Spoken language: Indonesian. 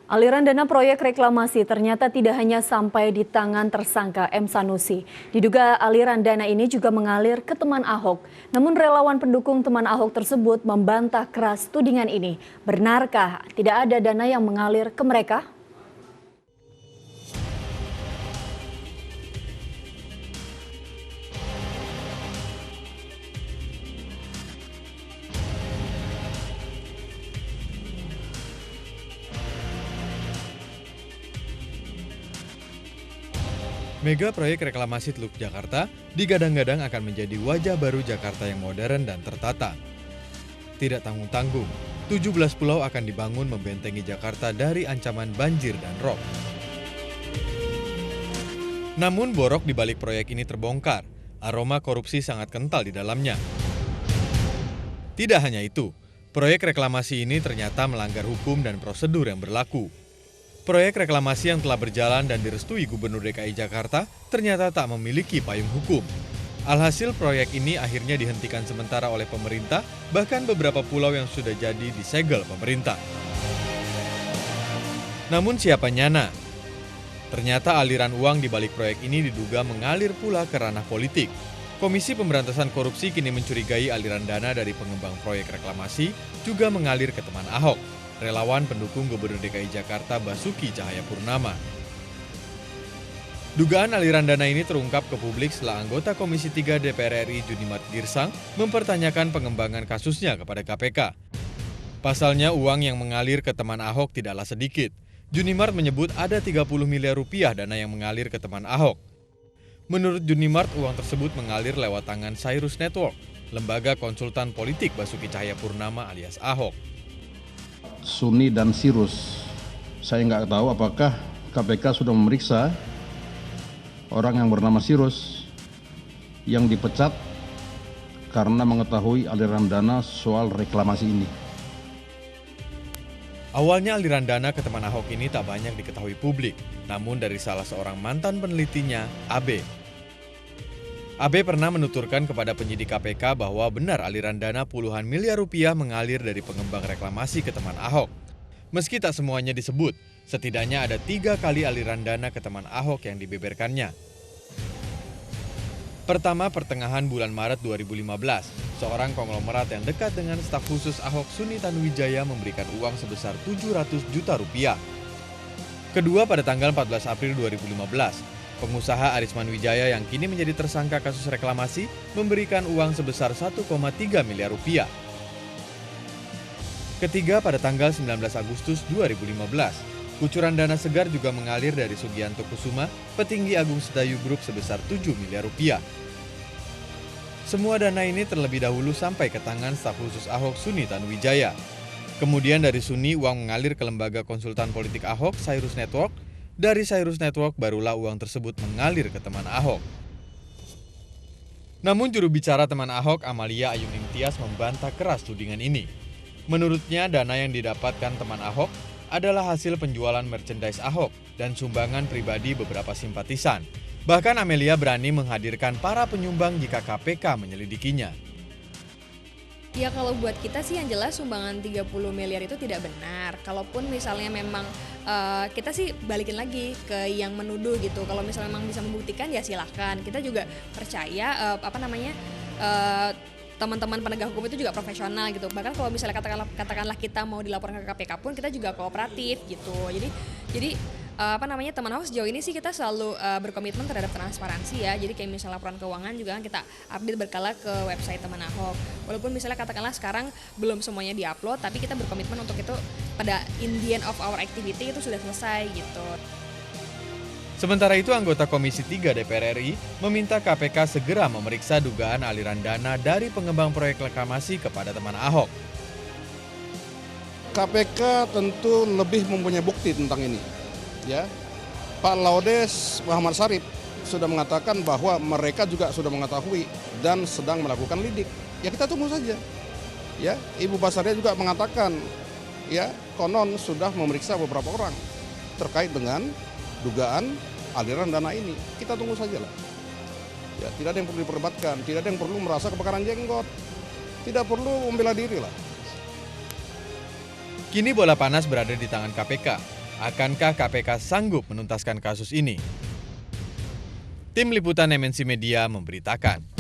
Aliran dana proyek reklamasi ternyata tidak hanya sampai di tangan tersangka M. Sanusi. Diduga aliran dana ini juga mengalir ke teman Ahok. Namun relawan pendukung teman Ahok tersebut membantah keras tudingan ini. Benarkah tidak ada dana yang mengalir ke mereka? Mega proyek reklamasi Teluk Jakarta digadang-gadang akan menjadi wajah baru Jakarta yang modern dan tertata. Tidak tanggung-tanggung, 17 pulau akan dibangun membentengi Jakarta dari ancaman banjir dan rob. Namun borok di balik proyek ini terbongkar, aroma korupsi sangat kental di dalamnya. Tidak hanya itu, proyek reklamasi ini ternyata melanggar hukum dan prosedur yang berlaku. Proyek reklamasi yang telah berjalan dan direstui Gubernur DKI Jakarta ternyata tak memiliki payung hukum. Alhasil proyek ini akhirnya dihentikan sementara oleh pemerintah, bahkan beberapa pulau yang sudah jadi disegel pemerintah. Namun siapa nyana? Ternyata aliran uang di balik proyek ini diduga mengalir pula ke ranah politik. Komisi Pemberantasan Korupsi kini mencurigai aliran dana dari pengembang proyek reklamasi juga mengalir ke teman Ahok, relawan pendukung Gubernur DKI Jakarta Basuki Cahayapurnama. Dugaan aliran dana ini terungkap ke publik setelah anggota Komisi 3 DPR RI Junimart Girsang mempertanyakan pengembangan kasusnya kepada KPK. Pasalnya uang yang mengalir ke teman Ahok tidaklah sedikit. Junimart menyebut ada 30 miliar rupiah dana yang mengalir ke teman Ahok. Menurut Junimart, uang tersebut mengalir lewat tangan Cyrus Network, lembaga konsultan politik Basuki Cahayapurnama alias Ahok. Suni dan Sirus. Saya nggak tahu apakah KPK sudah memeriksa orang yang bernama Sirus yang dipecat karena mengetahui aliran dana soal reklamasi ini. Awalnya aliran dana ke teman Ahok ini tak banyak diketahui publik, namun dari salah seorang mantan penelitinya, AB. AB pernah menuturkan kepada penyidik KPK bahwa benar aliran dana puluhan miliar rupiah mengalir dari pengembang reklamasi ke teman Ahok. Meski tak semuanya disebut, setidaknya ada 3 kali aliran dana ke teman Ahok yang dibeberkannya. Pertama, pertengahan bulan Maret 2015, seorang konglomerat yang dekat dengan staf khusus Ahok Suni Tanuwijaya memberikan uang sebesar 700 juta rupiah. Kedua, pada tanggal 14 April 2015, pengusaha Arisman Wijaya yang kini menjadi tersangka kasus reklamasi memberikan uang sebesar 1,3 miliar rupiah. Ketiga, pada tanggal 19 Agustus 2015, kucuran dana segar juga mengalir dari Sugianto Kusuma, petinggi Agung Sedayu Group sebesar 7 miliar rupiah. Semua dana ini terlebih dahulu sampai ke tangan staf khusus Ahok Suni Tanuwijaya. Kemudian dari Suni uang mengalir ke lembaga konsultan politik Ahok, Cyrus Network. Dari Cyrus Network barulah uang tersebut mengalir ke teman Ahok. Namun juru bicara teman Ahok, Amalia Ayuning Tias, membantah keras tudingan ini. Menurutnya dana yang didapatkan teman Ahok adalah hasil penjualan merchandise Ahok dan sumbangan pribadi beberapa simpatisan. Bahkan Amelia berani menghadirkan para penyumbang jika KPK menyelidikinya. Ya kalau buat kita sih yang jelas sumbangan 30 miliar itu tidak benar. Kalaupun misalnya memang kita sih balikin lagi ke yang menuduh gitu. Kalau misalnya memang bisa membuktikan ya silahkan. Kita juga percaya teman-teman penegak hukum itu juga profesional gitu. Bahkan kalau misalnya katakanlah kita mau dilaporkan ke KPK pun kita juga kooperatif gitu. Jadi teman Ahok sejauh ini sih kita selalu berkomitmen terhadap transparansi ya. Jadi kayak misalnya laporan keuangan juga kan kita update berkala ke website teman Ahok. Walaupun misalnya katakanlah sekarang belum semuanya diupload, tapi kita berkomitmen untuk itu pada in the end of our activity itu sudah selesai gitu. Sementara itu, anggota Komisi 3 DPR RI meminta KPK segera memeriksa dugaan aliran dana dari pengembang proyek reklamasi kepada teman Ahok. KPK tentu lebih mempunyai bukti tentang ini. Ya, Pak Laudes Muhammad Syarif sudah mengatakan bahwa mereka juga sudah mengetahui dan sedang melakukan lidik. Ya kita tunggu saja. Ya, Ibu Basaria juga mengatakan, ya konon sudah memeriksa beberapa orang terkait dengan dugaan aliran dana ini. Kita tunggu saja lah. Ya, tidak ada yang perlu diperdebatkan, tidak ada yang perlu merasa kebakaran jenggot, tidak perlu membela diri lah. Kini bola panas berada di tangan KPK. Akankah KPK sanggup menuntaskan kasus ini? Tim Liputan MNC Media memberitakan.